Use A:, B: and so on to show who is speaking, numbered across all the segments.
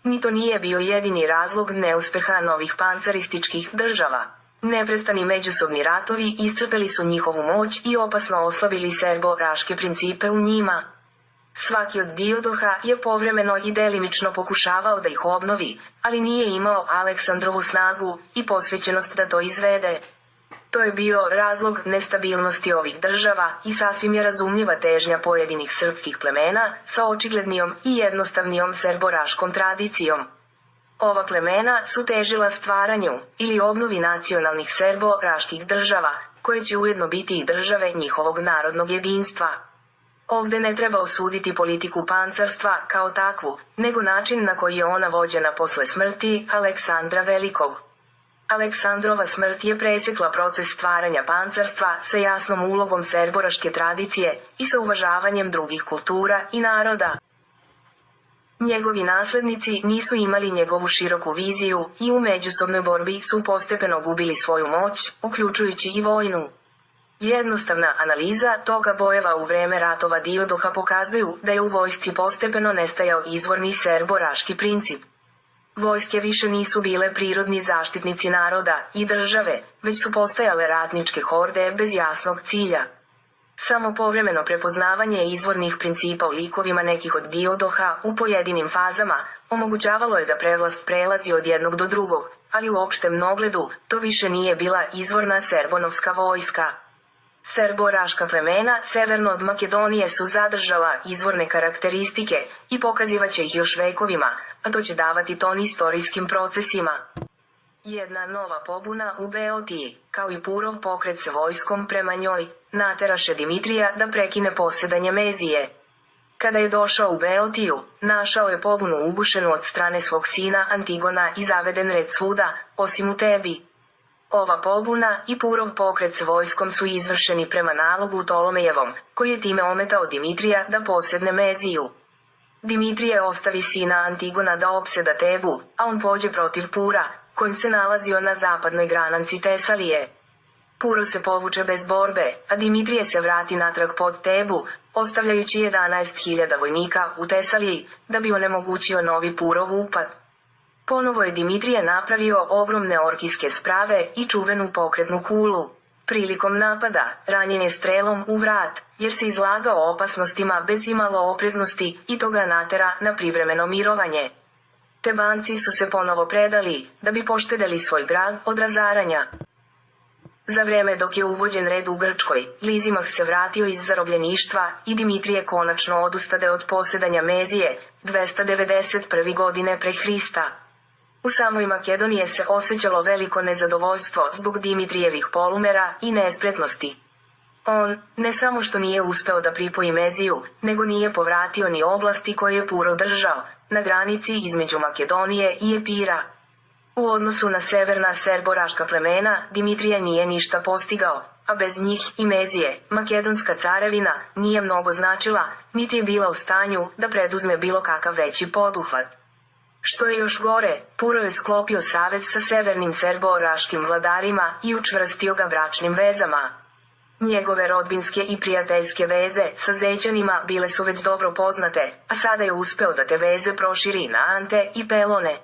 A: Ni to nije bio jedini razlog neuspeha novih pancarističkih država. Neprestani međusobni ratovi iscrpeli su njihovu moć i opasno oslabili serbo-raške principe u njima. Svaki od diodoha je povremeno i delimično pokušavao da ih obnovi, ali nije imao Aleksandrovu snagu i posvećenost da to izvede. To je bio razlog nestabilnosti ovih država i sasvim je razumljiva težnja pojedinih srpskih plemena sa očiglednijom i jednostavnijom serbo-raškom tradicijom. Ova plemena su težila stvaranju ili obnovi nacionalnih serbo-raških država, koje će ujedno biti i države njihovog narodnog jedinstva. Ovde ne treba osuditi politiku pancarstva kao takvu, nego način na koji je ona vođena posle smrti Aleksandra Velikog. Aleksandrova smrt je presekla proces stvaranja pancarstva sa jasnom ulogom serboraške tradicije i sa uvažavanjem drugih kultura i naroda. Njegovi naslednici nisu imali njegovu široku viziju i u međusobnoj borbi su postepeno gubili svoju moć, uključujući i vojnu. Jednostavna analiza toga bojeva u vreme ratova diodoha pokazuju da je u vojsci postepeno nestajao izvorni serbo-raški princip. Vojske više nisu bile prirodni zaštitnici naroda i države, već su postajale ratničke horde bez jasnog cilja. Samo povremeno prepoznavanje izvornih principa u likovima nekih od diodoha u pojedinim fazama omogućavalo je da prevlast prelazi od jednog do drugog, ali u opštem ogledu to više nije bila izvorna serbonovska vojska. Serbo-raška plemena severno od Makedonije su zadržala izvorne karakteristike i pokazivaće ih još vekovima, a to će davati ton istorijskim procesima. Jedna nova pobuna u Beotiji, kao i Purov pokret sa vojskom prema njoj, nateraše Dimitrija da prekine posedanje Mezije. Kada je došao u Beotiju, našao je pobunu ugušenu od strane svog sina Antigona i zaveden red svuda, osim u Tebi. Ova pobuna i Purov pokret s vojskom su izvršeni prema nalogu Ptolomejevom, koji je time ometao Dimitrija da posedne Meziju. Dimitrije ostavi sina Antigona da opseda Tebu, a on pođe protiv Pura, kojim se nalazio na zapadnoj grananci Tesalije. Puro se povuče bez borbe, a Dimitrije se vrati natrag pod Tebu, ostavljajući 11.000 vojnika u Tesaliji, da bi onemogućio novi Purov upad. Ponovo je Dimitrije napravio ogromne orkijske sprave i čuvenu pokretnu kulu. Prilikom napada, ranjen je strelom u vrat, jer se izlagao opasnostima bez imalo opreznosti i to ga natera na privremeno mirovanje. Tebanci su se ponovo predali, da bi poštedeli svoj grad od razaranja. Za vreme dok je uvođen red u Grčkoj, Lizimah se vratio iz zarobljeništva i Dimitrije konačno odustade od posedanja Mezije, 291. godine pre Hrista. U samoj Makedoniji se osjećalo veliko nezadovoljstvo zbog Dimitrijevih polumera i nespretnosti. On, ne samo što nije uspeo da pripoji Meziju, nego nije povratio ni oblasti koje je Puro držao, na granici između Makedonije i Epira. U odnosu na severna serbo-raška plemena, Dimitrije nije ništa postigao, a bez njih i Mezije, makedonska carevina, nije mnogo značila, niti je bila u stanju da preduzme bilo kakav veći poduhvat. Što je još gore, Puro je sklopio savez sa severnim serbo-raškim vladarima i učvrstio ga bračnim vezama. Njegove rodbinske i prijateljske veze sa Zećanima bile su već dobro poznate, a sada je uspeo da te veze proširi na Ante i Pelone.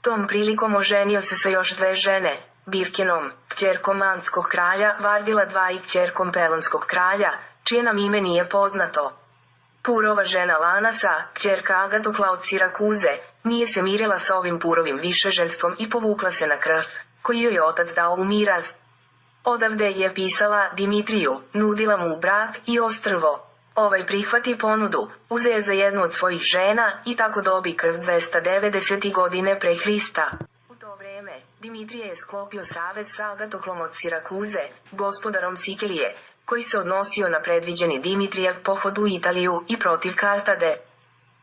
A: Tom prilikom oženio se sa još dve žene, Birkenom, kćerkom Antskog kralja Vardila II i kćerkom Pelonskog kralja, čije nam ime nije poznato. Purova žena Lanasa, kćerka Agatokla od Sirakuze, nije se mirila sa ovim Purovim višeženstvom i povukla se na krv, koji joj je otac dao u miraz. Odavde je pisala Dimitriju, nudila mu brak i ostrvo. Ovaj prihvati ponudu, uze je za jednu od svojih žena i tako dobi krv 290. godine pre Hrista. U to vreme, Dimitrije je sklopio savez sa Agatoklom od Sirakuze, gospodarom Sikelije, koji se odnosio na predviđeni Dimitrijev pohod u Italiju i protiv Kartade.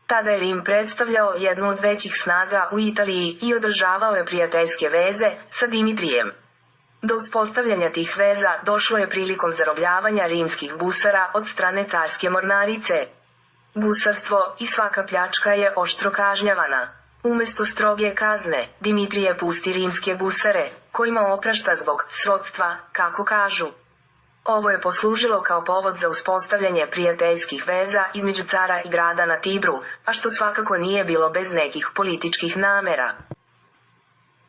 A: Tada je Rim predstavljao jednu od većih snaga u Italiji i održavao je prijateljske veze sa Dimitrijem. Do uspostavljanja tih veza došlo je prilikom zarobljavanja rimskih gusara od strane carske mornarice. Gusarstvo i svaka pljačka je oštro kažnjavana. Umesto stroge kazne, Dimitrije pusti rimske gusare, kojima oprašta zbog srodstva, kako kažu. Ovo je poslužilo kao povod za uspostavljanje prijateljskih veza između cara i grada na Tibru, a što svakako nije bilo bez nekih političkih namera.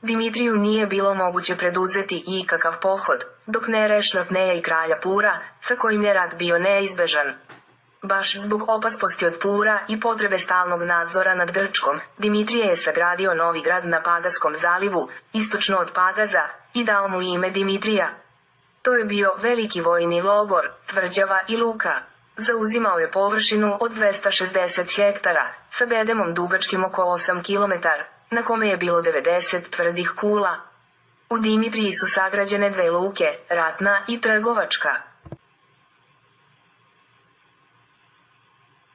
A: Dimitriju nije bilo moguće preduzeti ikakav pohod, dok ne reši Napneja i kralja Pura, sa kojim je rat bio neizbežan. Baš zbog opasnosti od Pura i potrebe stalnog nadzora nad Grčkom, Dimitrije je sagradio novi grad na Pagaskom zalivu, istočno od Pagaza, i dao mu ime Dimitrija. To je bio veliki vojni logor, tvrđava i luka. Zauzimao je površinu od 260 hektara, sa bedemom dugačkim oko 8 km, na kome je bilo 90 tvrdih kula. U Dimitriji su sagrađene 2 luke, ratna i trgovačka.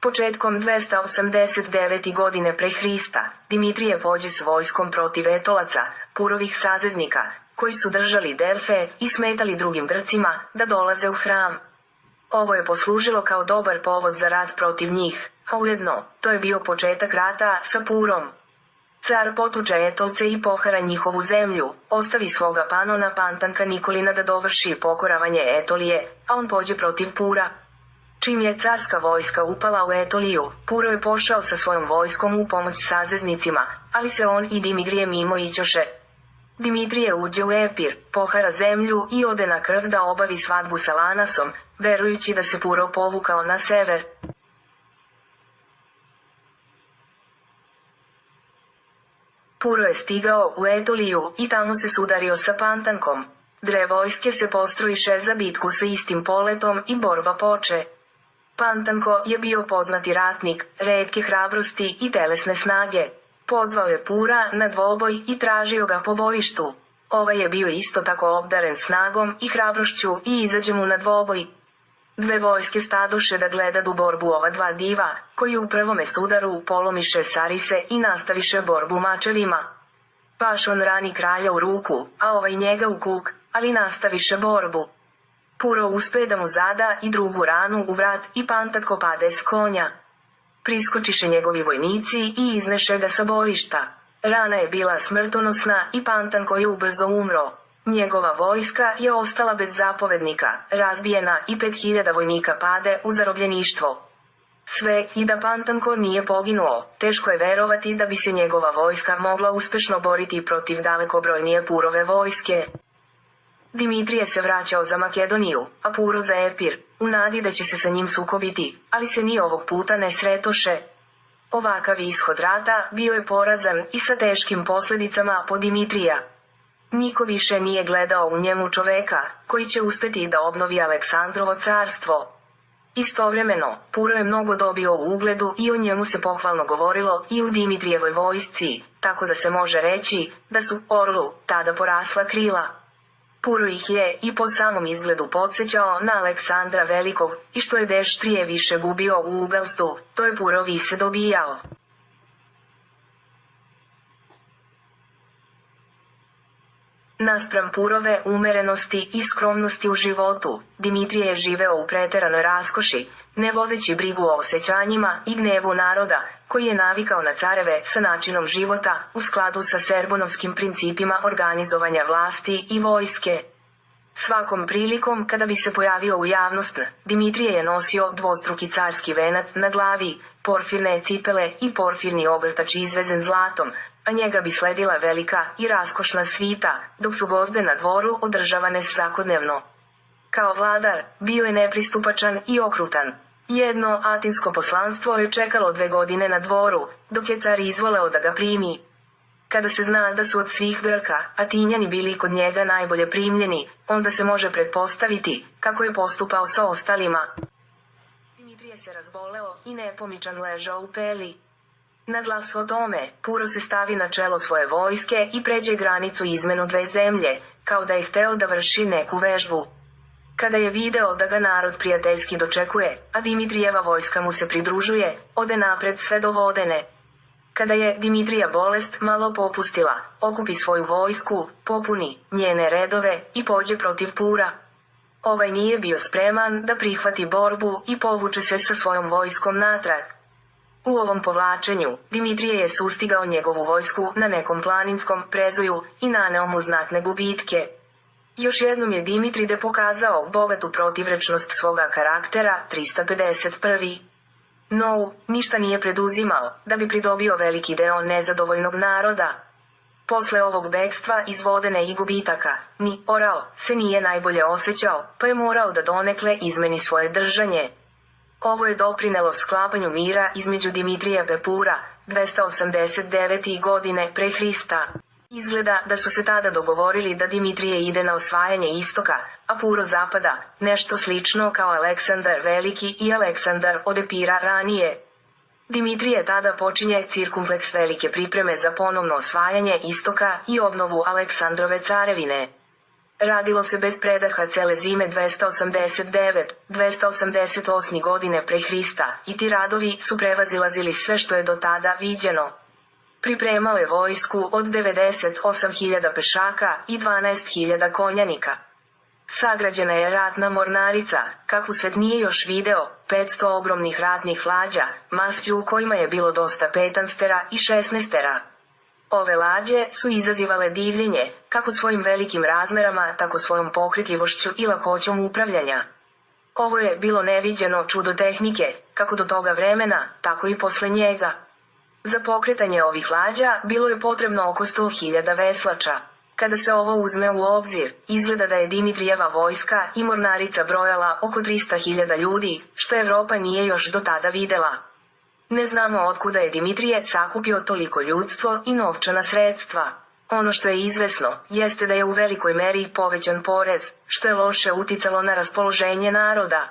A: Početkom 289. godine pre Hrista, Dimitrije pođe s vojskom protiv Etolaca, Purovih saveznika, koji su držali Delfe i smetali drugim Grcima da dolaze u hram. Ovo je poslužilo kao dobar povod za rat protiv njih, a ujedno, to je bio početak rata sa Purom. Car potuče Etolce i pohara njihovu zemlju, ostavi svoga panona Pantanka Nikolina da dovrši pokoravanje Etolije, a on pođe protiv Pura. Čim je carska vojska upala u Etoliju, Puro je pošao sa svojom vojskom u pomoć saveznicima, ali se on i Dimitrije mimo ićoše. Dimitrije uđe u Epir, pohara zemlju i ode na krv da obavi svadbu sa Lanasom, verujući da se Puro povukao na sever. Puro je stigao u Etoliju i tamo se sudario sa Pantankom. 2 vojske se postrojiše za bitku sa istim poletom i borba poče. Pantanko je bio poznati ratnik, retke hrabrosti i telesne snage. Pozvao je Pura na dvoboj i tražio ga po bojištu. Ovaj je bio isto tako obdaren snagom i hrabrošću i izađe mu na dvoboj. 2 vojske stadoše da gledadu borbu ova 2 diva, koji u prvome sudaru polomiše Sarise i nastaviše borbu mačevima. Paš on rani kralja u ruku, a ovaj njega u kuk, ali nastaviše borbu. Puro uspe da mu zada i drugu ranu u vrat i Pantanko pade s konja. Priskočiše njegovi vojnici i izneše ga sa bojišta. Rana je bila smrtonosna i Pantanko je ubrzo umro. Njegova vojska je ostala bez zapovednika, razbijena i 5000 vojnika pade u zarobljeništvo. Sve i da Pantanko nije poginuo, teško je verovati da bi se njegova vojska mogla uspešno boriti protiv dalekobrojnije Purove vojske. Dimitrije se vraćao za Makedoniju, a Puro za Epir, u nadi da će se sa njim sukobiti, ali se ni ovog puta ne sretoše. Ovakav ishod rata bio je porazan i sa teškim posljedicama po Dimitrija. Niko više nije gledao u njemu čoveka, koji će uspeti da obnovi Aleksandrovo carstvo. Istovremeno, Puro je mnogo dobio u ugledu i o njemu se pohvalno govorilo i u Dimitrijevoj vojsci, tako da se može reći da su orlu tada porasla krila. Puro ih je i po samom izgledu podsjećao na Aleksandra Velikog i što je deštrije više gubio u ugalstu, to je Puro više dobijao. Naspram Purove umerenosti i skromnosti u životu, Dimitrije je živeo u preteranoj raskoši, ne vodeći brigu o osjećanjima i gnevu naroda, koji je navikao na careve sa načinom života u skladu sa serbonovskim principima organizovanja vlasti i vojske. Svakom prilikom kada bi se pojavio u javnost, Dimitrije je nosio dvostruki carski venac na glavi, porfirne cipele i porfirni ogrtač izvezen zlatom, a njega bi sledila velika i raskošna svita, dok su gozbe na dvoru održavane svakodnevno. Kao vladar, bio je nepristupačan i okrutan. Jedno atinsko poslanstvo je čekalo 2 godine na dvoru, dok je car izvoleo da ga primi. Kada se zna da su od svih Grka, Atinjani bili kod njega najbolje primljeni, onda se može pretpostaviti kako je postupao sa ostalima. Dimitrije se razboleo i nepomičan ležao u peli. Na glas o tome, Puro se stavi na čelo svoje vojske i pređe granicu izmenu 2 zemlje, kao da je hteo da vrši neku vežbu. Kada je video da ga narod prijateljski dočekuje, a Dimitrijeva vojska mu se pridružuje, ode napred sve do Vodene. Kada je Dimitrija bolest malo popustila, okupi svoju vojsku, popuni njene redove i pođe protiv Pura. Ovaj nije bio spreman da prihvati borbu i povuče se sa svojom vojskom natrag. U ovom povlačenju, Dimitrije je sustigao njegovu vojsku na nekom planinskom prezoju i naneo mu znatne gubitke. Još jednom je Dimitrije pokazao bogatu protivrečnost svoga karaktera. 351. No, ništa nije preduzimao, da bi pridobio veliki deo nezadovoljnog naroda. Posle ovog bekstva iz vodene i gubitaka, ni orao se nije najbolje osjećao, pa je morao da donekle izmeni svoje držanje. Ovo je doprinelo sklapanju mira između Dimitrija Pepura, 289. godine pre Hrista. Izgleda da su se tada dogovorili da Dimitrije ide na osvajanje istoka, a Puro zapada, nešto slično kao Aleksandar Veliki i Aleksandar od Epira ranije. Dimitrije tada počinje cirkumfleks velike pripreme za ponovno osvajanje istoka i obnovu Aleksandrove carevine. Radilo se bez predaha cele zime 289-288. godine pre Hrista i ti radovi su prevazilazili sve što je do tada viđeno. Pripremao je vojsku od 98.000 pešaka i 12.000 konjanika. Sagrađena je ratna mornarica, kakvu svet nije još video, 500 ogromnih ratnih lađa, mastju u kojima je bilo dosta 15 i 16. Ove lađe su izazivale divljenje, kako svojim velikim razmerama, tako svojom pokretljivošću i lakoćom upravljanja. Ovo je bilo neviđeno čudo tehnike, kako do toga vremena, tako i posle njega. Za pokretanje ovih lađa bilo je potrebno oko 100.000 veslača. Kada se ovo uzme u obzir, izgleda da je Dimitrijeva vojska i mornarica brojala oko 300.000 ljudi, što Evropa nije još do tada videla. Ne znamo otkuda je Dimitrije sakupio toliko ljudstvo i novčana sredstva. Ono što je izvesno, jeste da je u velikoj meri povećan porez, što je loše uticalo na raspoloženje naroda.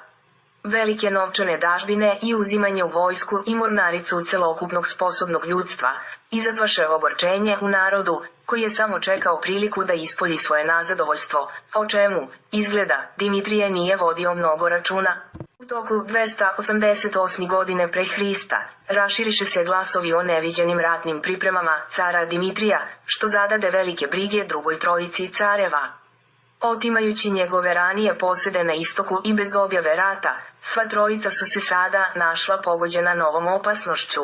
A: Velike novčane dažbine i uzimanje u vojsku i mornaricu celokupnog sposobnog ljudstva izazvaše ogorčenje u narodu, koji je samo čekao priliku da ispolji svoje nazadovoljstvo, a o čemu, izgleda, Dimitrije nije vodio mnogo računa. U toku 288. godine pre Hrista, raširiše se glasovi o neviđenim ratnim pripremama cara Dimitrija, što zadade velike brige drugoj trojici careva. Otimajući njegove ranije posede na istoku i bez objave rata, sva trojica su se sada našla pogođena novom opasnošću.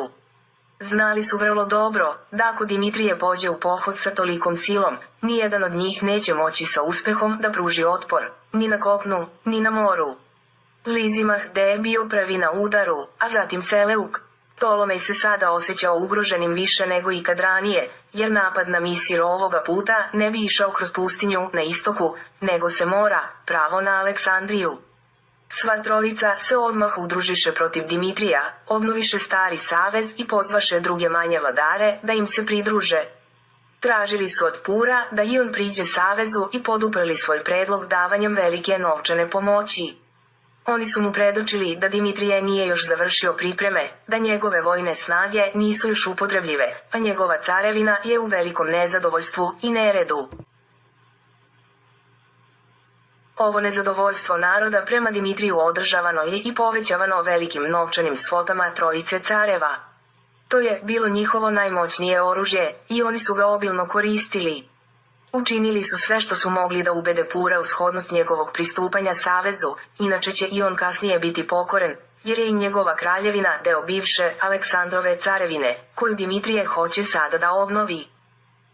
A: Znali su vrlo dobro, da ako Dimitrije pođe u pohod sa tolikom silom, nijedan od njih neće moći sa uspehom da pruži otpor, ni na kopnu, ni na moru. Lizimah je bio prvi na udaru, a zatim Seleuk. Ptolomej se sada osjećao ugroženim više nego ikad ranije, jer napad na Misir ovoga puta ne bi išao kroz pustinju na istoku, nego se mora, pravo na Aleksandriju. Sva trojica se odmah udružiše protiv Dimitrija, obnoviše stari savez i pozvaše druge manje vladare da im se pridruže. Tražili su od Pura da i on priđe savezu i poduprli svoj predlog davanjem velike novčane pomoći. Oni su mu predočili da Dimitrije nije još završio pripreme, da njegove vojne snage nisu još upotrebljive, a njegova carevina je u velikom nezadovoljstvu i neredu. Ovo nezadovoljstvo naroda prema Dimitriju održavano je i povećavano velikim novčanim svotama trojice careva. To je bilo njihovo najmoćnije oružje i oni su ga obilno koristili. Učinili su sve što su mogli da ubede Pura u shodnost njegovog pristupanja savezu, inače će i on kasnije biti pokoren, jer je i njegova kraljevina deo bivše Aleksandrove carevine, koju Dimitrije hoće sada da obnovi.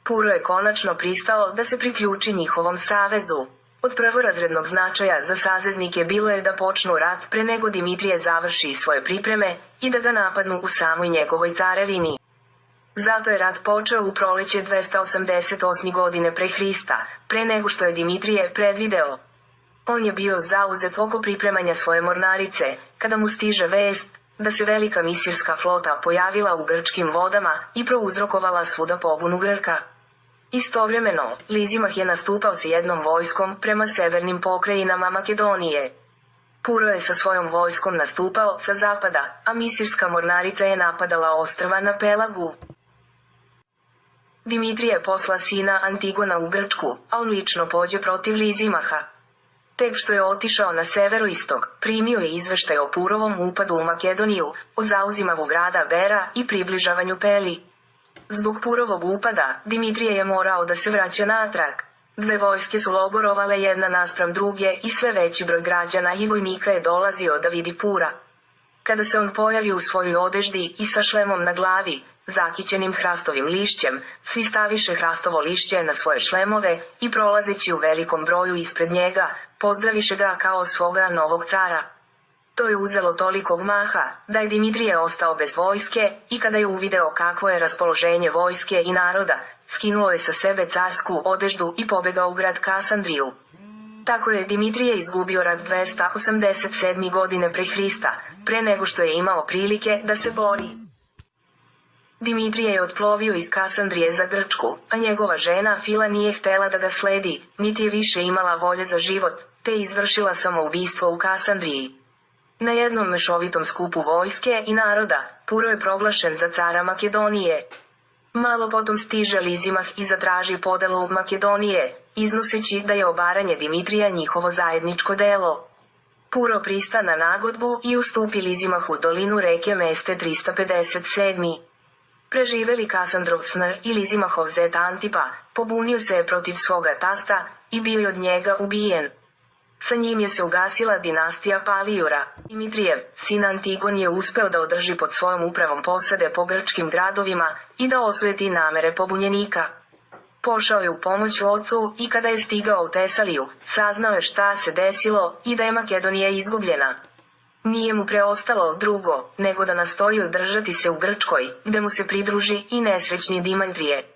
A: Puro je konačno pristao da se priključi njihovom savezu. Od prvorazrednog značaja za saveznike bilo je da počnu rat pre nego Dimitrije završi svoje pripreme i da ga napadnu u samoj njegovoj carevini. Zato je rat počeo u proleće 288. godine pre Hrista, pre nego što je Dimitrije predvideo. On je bio zauzet oko pripremanja svoje mornarice, kada mu stiže vest da se velika misirska flota pojavila u grčkim vodama i prouzrokovala svuda pobunu Grka. Istovremeno, Lizimah je nastupao sa jednom vojskom prema severnim pokrajinama Makedonije. Puro je sa svojom vojskom nastupao sa zapada, a misirska mornarica je napadala ostrva na Pelagu. Dimitrije posla sina Antigona u Grčku, a on lično pođe protiv Lizimaha. Tek što je otišao na severoistok, primio je izveštaj o Purovom upadu u Makedoniju, o zauzimavu grada Bera i približavanju Peli. Zbog Purovog upada, Dimitrije je morao da se vraća natrag. Dve vojske su logorovale jedna naspram druge i sve veći broj građana i vojnika je dolazio da vidi Pura. Kada se on pojavi u svojoj odeždi i sa šlemom na glavi, zakićenim hrastovim lišćem, svi staviše hrastovo lišće na svoje šlemove i prolazeći u velikom broju ispred njega, pozdraviše ga kao svoga novog cara. To je uzelo tolikog maha, da je Dimitrije ostao bez vojske, i kada je uvideo kakvo je raspoloženje vojske i naroda, skinuo je sa sebe carsku odeždu i pobegao u grad Kasandriju. Tako je Dimitrije izgubio rat 287. godine pre Hrista, pre nego što je imao prilike da se bori. Dimitrije je otplovio iz Kasandrije za Grčku, a njegova žena Fila nije htela da ga sledi, niti je više imala volje za život, te je izvršila samoubistvo u Kasandriji. Na jednom mešovitom skupu vojske i naroda, Puro je proglašen za cara Makedonije. Malo potom stiže Lizimah i zatraži podelu Makedonije, iznoseći da je obaranje Dimitrija njihovo zajedničko delo. Puro prista na nagodbu i ustupi Lizimahu dolinu reke Meste 357. Preživeli Kasandrov snr i Lizimahov zet Antipa, pobunio se je protiv svoga tasta i bio je od njega ubijen. Sa njim je se ugasila dinastija Palijura. Dimitrijev, sin Antigon, je uspeo da održi pod svojom upravom posade po grčkim gradovima i da osujeti namere pobunjenika. Pošao je u pomoć ocu i kada je stigao u Tesaliju, saznao je šta se desilo i da je Makedonija izgubljena. Nije mu preostalo drugo, nego da nastoji održati se u Grčkoj, gde mu se pridruži i nesrećni Dimitrije.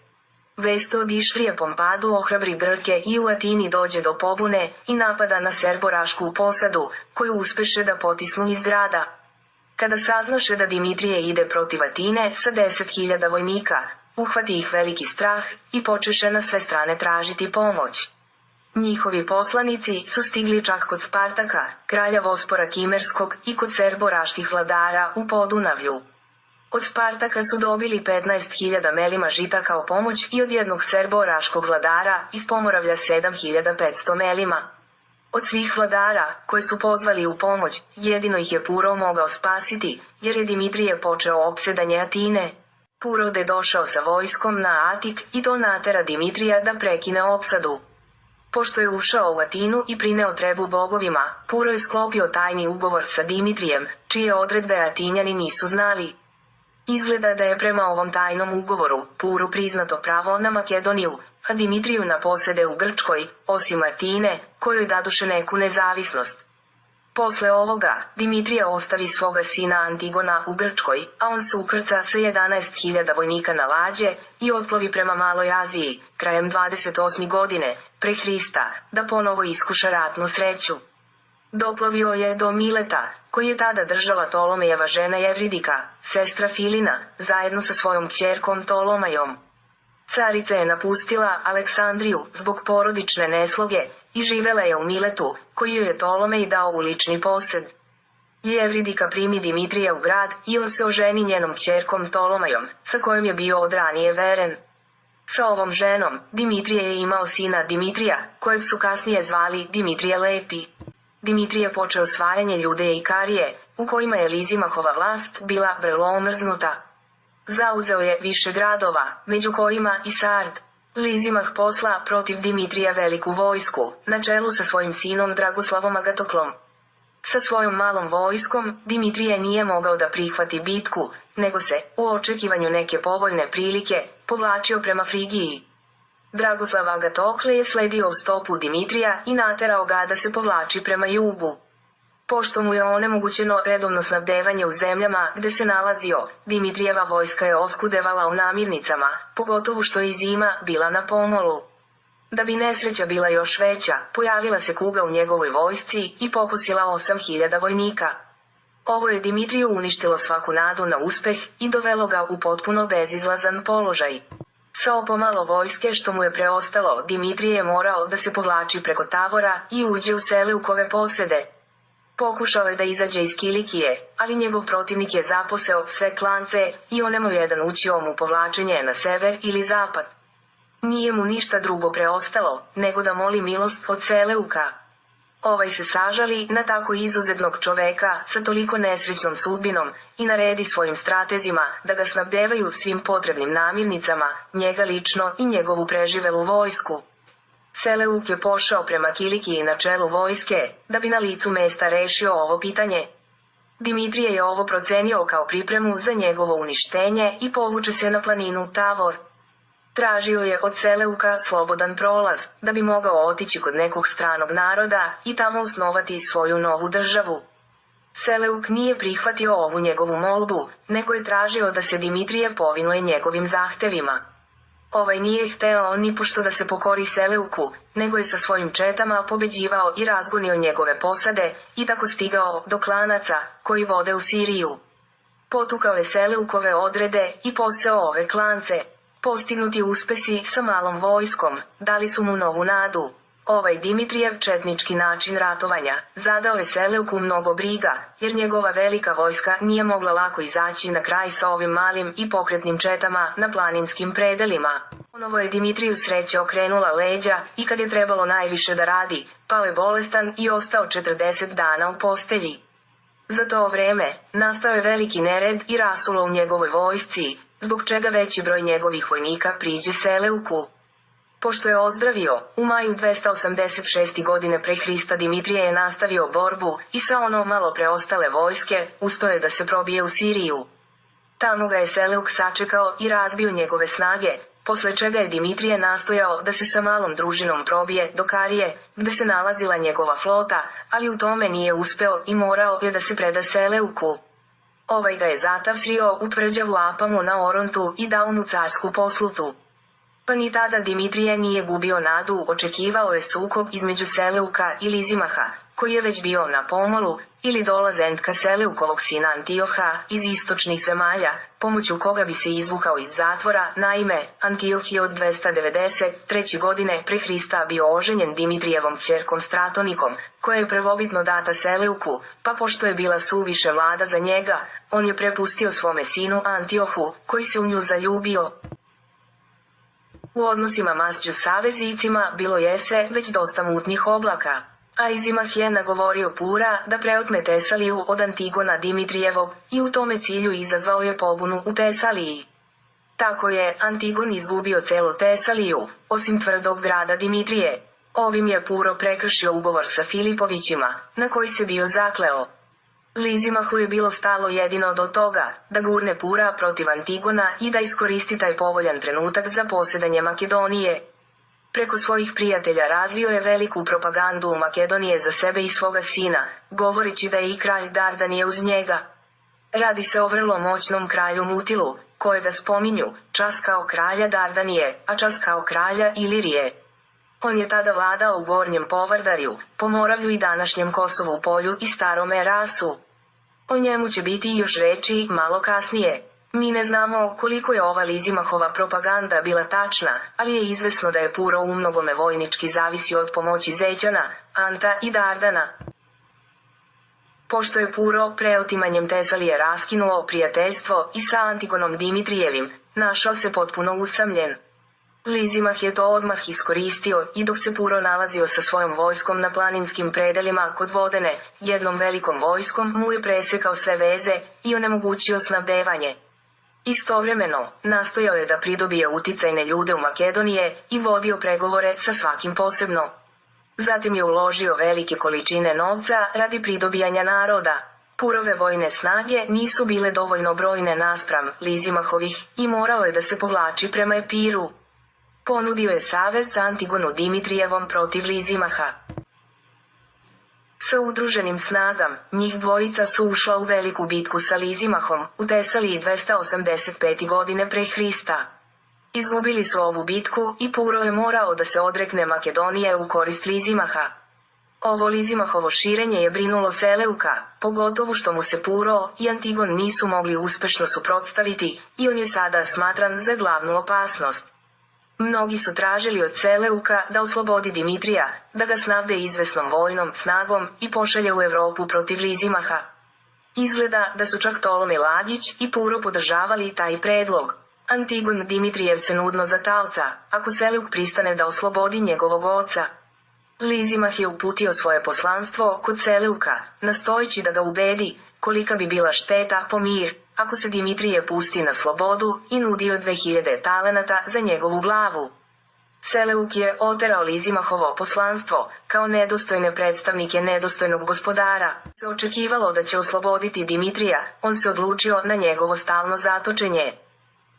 A: Vest od Išvrije Pompadu ohrabri Grke i u Atini dođe do pobune i napada na serborašku posadu, koju uspeše da potisnu iz grada. Kada saznaše da Dimitrije ide protiv Atine sa 10.000 vojnika, uhvati ih veliki strah i počeše na sve strane tražiti pomoć. Njihovi poslanici su stigli čak kod Spartaka, kralja Vospora Kimerskog, i kod serboraških vladara u Podunavlju. Od Spartaka su dobili 15.000 melima žita kao pomoć i od jednog serboraškog vladara iz Pomoravlja 7.500 melima. Od svih vladara, koje su pozvali u pomoć, jedino ih je Puro mogao spasiti, jer je Dimitrije počeo opsedanje Atine. Purode došao sa vojskom na Atik i to natera Dimitrija da prekine opsadu. Pošto je ušao u Atinu i prineo trebu bogovima, Puro je sklopio tajni ugovor sa Dimitrijem, čije odredbe Atinjani nisu znali. Izgleda da je prema ovom tajnom ugovoru Puru priznato pravo na Makedoniju, a Dimitriju na posede u Grčkoj, osim Atine, kojoj daduše neku nezavisnost. Posle ovoga, Dimitrije ostavi svoga sina Antigona u Grčkoj, a on se ukrca sa 11.000 vojnika na lađe i otplovi prema Maloj Aziji, krajem 28. godine, pre Hrista, da ponovo iskuša ratnu sreću. Doplovio je do Mileta, koji je tada držala Tolomejeva žena Evridika, sestra Filina, zajedno sa svojom kćerkom Tolomajom. Carica je napustila Aleksandriju zbog porodične nesloge i živela je u Miletu, koji joj je Tolomej dao u lični posed. Evridika primi Dimitrija u grad i on se oženi njenom kćerkom Tolomajom, sa kojom je bio od ranije veren. Sa ovom ženom, Dimitrije je imao sina Dimitrija, kojeg su kasnije zvali Dimitrije Lepi. Dimitrije počeo osvajanje Ljudeje i Karije, u kojima je Lizimahova vlast bila vrlo omrznuta. Zauzeo je više gradova, među kojima i Sard. Lizimah posla protiv Dimitrija veliku vojsku, na čelu sa svojim sinom Dragoslavom Agatoklom. Sa svojom malom vojskom, Dimitrije nije mogao da prihvati bitku, nego se, u očekivanju neke povoljne prilike, povlačio prema Frigiji. Dragoslav Agatokle je sledio u stopu Dimitrija i naterao ga da se povlači prema jugu. Pošto mu je onemogućeno redovno snabdevanje u zemljama gde se nalazio, Dimitrijeva vojska je oskudevala u namirnicama, pogotovo što je i zima bila na pomolu. Da bi nesreća bila još veća, pojavila se kuga u njegovoj vojsci i pokusila 8.000 vojnika. Ovo je Dimitriju uništilo svaku nadu na uspeh i dovelo ga u potpuno bezizlazan položaj. Sa opomalo vojske što mu je preostalo, Dimitrije je morao da se povlači preko Tavora i uđe u Seleukove posede. Pokušao je da izađe iz Kilikije, ali njegov protivnik je zaposeo sve klance i onemo jedan učio mu povlačenje na sever ili zapad. Nije mu ništa drugo preostalo, nego da moli milost od Seleuka. Ovaj se sažali na tako izuzetnog čoveka sa toliko nesrećnom sudbinom i naredi svojim stratezima da ga snabdevaju svim potrebnim namirnicama, njega lično i njegovu preživelu vojsku. Seleuk je pošao prema Kilikiji na čelu vojske, da bi na licu mesta rešio ovo pitanje. Dimitrije je ovo procenio kao pripremu za njegovo uništenje i povuče se na planinu Tavor. Tražio je od Seleuka slobodan prolaz, da bi mogao otići kod nekog stranog naroda i tamo osnovati svoju novu državu. Seleuk nije prihvatio ovu njegovu molbu, nego je tražio da se Dimitrije povinuje njegovim zahtevima. Ovaj nije hteo nipošto da se pokori Seleuku, nego je sa svojim četama pobeđivao i razgonio njegove posade i tako stigao do klanaca, koji vode u Siriju. Potukao je Seleukove odrede i poseo ove klance. Postignuti uspesi sa malom vojskom dali su mu novu nadu. Ovaj Dimitrijev četnički način ratovanja zadao je Seleuku mnogo briga, jer njegova velika vojska nije mogla lako izaći na kraj sa ovim malim i pokretnim četama na planinskim predelima. Ponovo je Dimitriju sreća okrenula leđa i kad je trebalo najviše da radi, pao je bolestan i ostao 40 dana u postelji. Za to vreme nastao je veliki nered i rasulo u njegovoj vojsci, zbog čega veći broj njegovih vojnika priđe Seleuku. Pošto je ozdravio, u maju 286. godine pre Hrista Dimitrije je nastavio borbu i sa ono malo preostale vojske uspeo je da se probije u Siriju. Tamo ga je Seleuk sačekao i razbio njegove snage, posle čega je Dimitrije nastojao da se sa malom družinom probije do Karije, gde se nalazila njegova flota, ali u tome nije uspeo i morao je da se preda Seleuku. Ovaj ga je zatavsrio u tvrđavu Apamu na Orontu i dao mu carsku poslutu. Pa ni tada Dimitrije nije gubio nadu, očekivao je sukob između Seleuka i Lizimaha, koji je već bio na pomolu, ili dolazentka Seleukovog sina Antioha iz istočnih zemalja, pomoću koga bi se izvukao iz zatvora. Naime, Antioh je od 293. godine pre Hrista bio oženjen Dimitrijevom kćerkom Stratonikom, koja je prvobitno data Seleuku, pa pošto je bila suviše mlada za njega, on je prepustio svome sinu Antiohu, koji se u nju zaljubio. U odnosima među saveznicima bilo je se već dosta mutnih oblaka. Aizimah je nagovorio Pura da preotme Tesaliju od Antigona Dimitrijevog i u tome cilju izazvao je pobunu u Tesaliji. Tako je Antigon izgubio celu Tesaliju, osim tvrdog grada Dimitrije. Ovim je Puro prekršio ugovor sa Filipovićima, na koji se bio zakleo. Lizimahu je bilo stalo jedino do toga, da gurne Pura protiv Antigona i da iskoristi taj povoljan trenutak za posjedanje Makedonije. Preko svojih prijatelja razvio je veliku propagandu u Makedonije za sebe i svoga sina, govoreći da je i kralj Dardanije uz njega. Radi se o vrlo moćnom kralju Mutilu, kojega spominju, čas kao kralja Dardanije, a čas kao kralja Ilirije. On je tada vladao u Gornjem Povardarju, Pomoravlju i današnjem Kosovu polju i Starome Rasu. O njemu će biti još reči malo kasnije. Mi ne znamo koliko je ova Lizimahova propaganda bila tačna, ali je izvesno da je Puro u mnogome vojnički zavisio od pomoći Zeđana, Anta i Dardana. Pošto je Puro preotimanjem Tesalije raskinuo prijateljstvo i sa Antigonom Dimitrijevim, našao se potpuno usamljen. Lizimah je to odmah iskoristio i dok se Puro nalazio sa svojom vojskom na planinskim predelima kod Vodene, jednom velikom vojskom mu je presekao sve veze i onemogućio snabdevanje. Istovremeno, nastojao je da pridobije uticajne ljude u Makedonije i vodio pregovore sa svakim posebno. Zatim je uložio velike količine novca radi pridobijanja naroda. Purove vojne snage nisu bile dovoljno brojne naspram Lizimahovih i morao je da se povlači prema Epiru. Ponudio je savez sa Antigonu Dimitrijevom protiv Lizimaha. Sa udruženim snagam, njih dvojica su ušla u veliku bitku sa Lizimahom u Tesaliji 285. godine pre Hrista. Izgubili su ovu bitku i Puro je morao da se odrekne Makedonije u korist Lizimaha. Ovo Lizimahovo širenje je brinulo Seleuka, pogotovo što mu se Puro i Antigon nisu mogli uspešno suprotstaviti i on je sada smatran za glavnu opasnost. Mnogi su tražili od Seleuka da oslobodi Dimitrija, da ga snabde izvesnom vojnom snagom i pošalje u Evropu protiv Lizimaha. Izgleda da su čak Ptolomej Lagić i Puro podržavali taj predlog. Antigon Dimitrijev se nudno zatalca, ako Seleuk pristane da oslobodi njegovog oca. Lizimah je uputio svoje poslanstvo kod Seleuka, nastojeći da ga ubedi kolika bi bila šteta po mir, ako se Dimitrije pusti na slobodu, i nudio 2000 talenata za njegovu glavu. Seleuk je oterao Lizimahovo poslanstvo, kao nedostojne predstavnike nedostojnog gospodara. Se očekivalo da će osloboditi Dimitrija, on se odlučio na njegovo stalno zatočenje.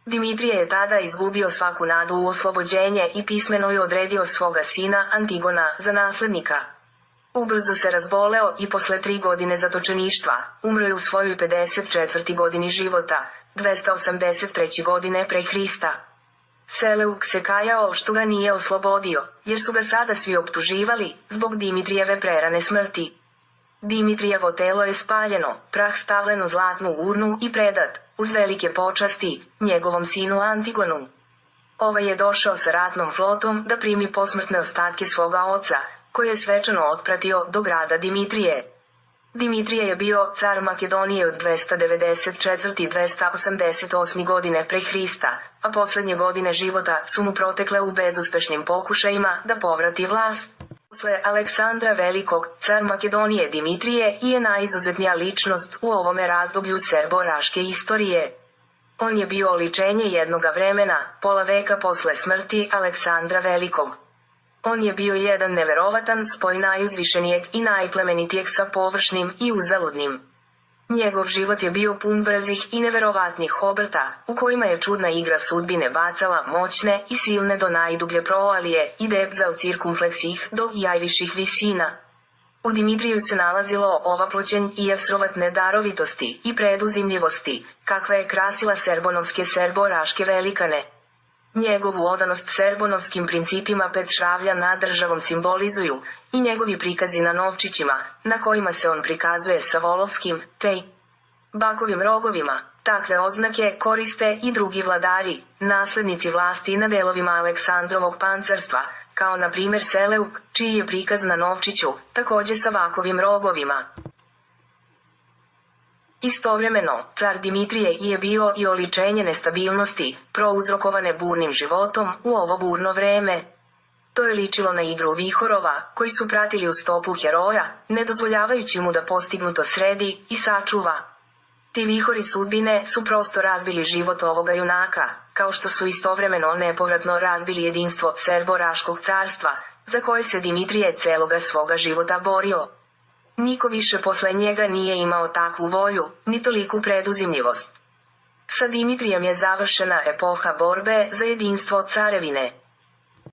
A: Dimitrije je tada izgubio svaku nadu u oslobođenje i pismeno je odredio svoga sina Antigona za naslednika. Ubrzo se razboleo i posle 3 godine zatočeništva, umro je u svojoj 54. godini života, 283. godine pre Hrista. Seleuk se kajao što ga nije oslobodio, jer su ga sada svi optuživali, zbog Dimitrijeve prerane smrti. Dimitrijevo telo je spaljeno, prah stavljen u zlatnu urnu i predat, uz velike počasti, njegovom sinu Antigonu. Ovaj je došao sa ratnom flotom da primi posmrtne ostatke svoga oca, koji je svečano otpratio do grada Dimitrije. Dimitrije je bio car Makedonije od 294. 288. godine pre Hrista, a poslednje godine života su mu protekle u bezuspešnim pokušajima da povrati vlast. Posle Aleksandra Velikog, car Makedonije Dimitrije je najizuzetnija ličnost u ovome razdoblju serbo-raške istorije. On je bio oličenje jednoga vremena, pola veka posle smrti Aleksandra Velikog. On je bio jedan neverovatan spoj najuzvišenijeg i najplemenitijeg sa površnim i uzaludnim. Njegov život je bio pun brzih i neverovatnih obrta, u kojima je čudna igra sudbine bacala moćne i silne do najdublje provalije i debza od cirkumfleksih do najviših visina. U Dimitriju se nalazilo ovaploćen i evsrovatne darovitosti i preduzimljivosti, kakva je krasila serbonovske serbo-raške velikane. Njegovu odanost serbonovskim principima pet šravlja nad državom simbolizuju i njegovi prikazi na novčićima, na kojima se on prikazuje sa volovskim, te bakovim rogovima. Takve oznake koriste i drugi vladari, naslednici vlasti na delovima Aleksandrovog pancarstva, kao na primjer Seleuk, čiji je prikaz na novčiću, takođe sa bakovim rogovima. Istovremeno, car Dimitrije je bio i oličenje nestabilnosti, prouzrokovane burnim životom u ovo burno vreme. To je ličilo na igru vihorova, koji su pratili u stopu heroja, ne dozvoljavajući mu da postignuto sredi i sačuva. Ti vihori sudbine su prosto razbili život ovoga junaka, kao što su istovremeno nepovratno razbili jedinstvo serbo-raškog carstva, za koje se Dimitrije celoga svoga života borio. Niko više posle njega nije imao takvu volju, ni toliku preduzimljivost. Sa Dimitrijem je završena epoha borbe za jedinstvo carevine.